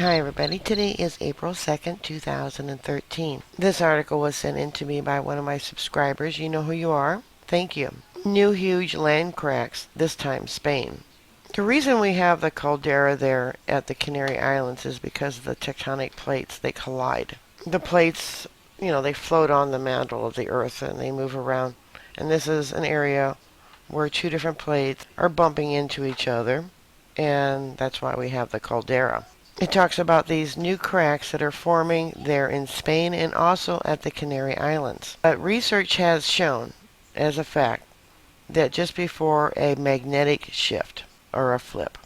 Hi everybody, today is April 2nd, 2013. This article was sent in to me by one of my subscribers. You know who you are. Thank you. New huge land cracks, this time Spain. The reason we have the caldera there at the Canary Islands is because of the tectonic plates. They collide. The plates, they float on the mantle of the earth and they move around. And this is an area where two different plates are bumping into each other. And that's why we have the caldera. It talks about these new cracks that are forming there in Spain and also at the Canary Islands. But research has shown, as a fact, that just before a magnetic shift, or a flip,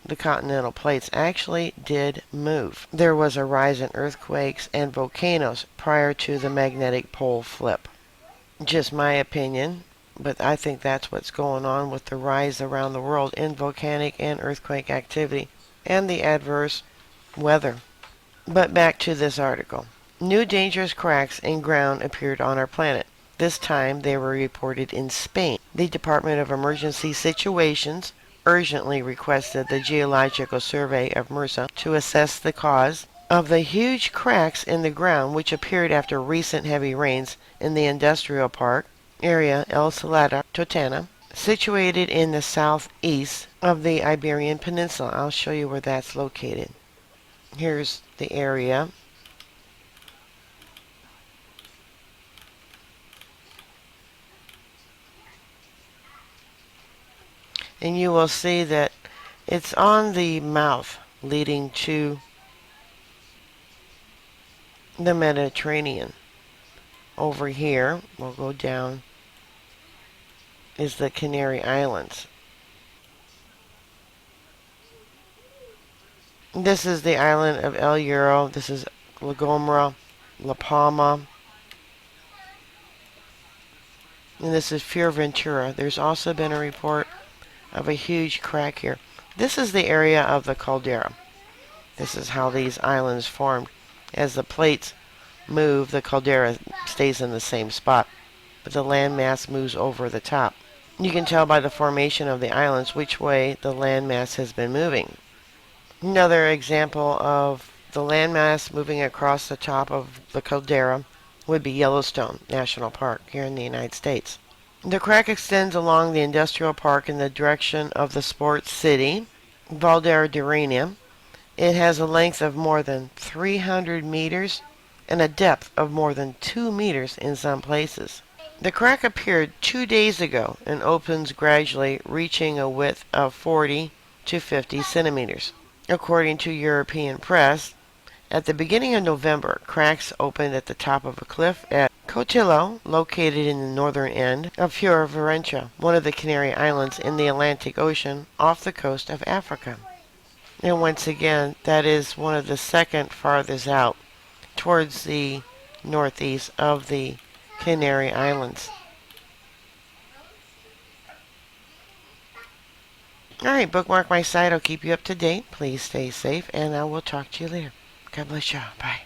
the continental plates actually did move. There was a rise in earthquakes and volcanoes prior to the magnetic pole flip. Just my opinion, but I think that's what's going on with the rise around the world in volcanic and earthquake activity and the adverse weather. But back to this article. New dangerous cracks in ground appeared on our planet. This time they were reported in Spain. The Department of Emergency Situations urgently requested the Geological Survey of Murcia to assess the cause of the huge cracks in the ground which appeared after recent heavy rains in the industrial park area El Salada Totana, situated in the southeast of the Iberian Peninsula. I'll show you where that's located. Here's the area. And you will see that it's on the mouth leading to the Mediterranean. Over here, we'll go down, is the Canary Islands. This is the island of El Hierro. This is La Gomera, La Palma. And this is Fuerteventura. There's also been a report of a huge crack here. This is the area of the caldera. This is how these islands formed. As the plates move, the caldera stays in the same spot, but the landmass moves over the top. You can tell by the formation of the islands which way the landmass has been moving. Another example of the landmass moving across the top of the caldera would be Yellowstone National Park here in the United States. The crack extends along the industrial park in the direction of the sports city, Valdeirania. It has a length of more than 300 meters and a depth of more than 2 meters in some places. The crack appeared 2 days ago and opens gradually, reaching a width of 40 to 50 centimeters. According to European press, at the beginning of November, cracks opened at the top of a cliff at Cotillo, located in the northern end of Fuerteventura, one of the Canary Islands in the Atlantic Ocean off the coast of Africa. And once again, that is one of the second farthest out towards the northeast of the Canary Islands. Alright, bookmark my site. I'll keep you up to date. Please stay safe, and I will talk to you later. God bless you. Bye.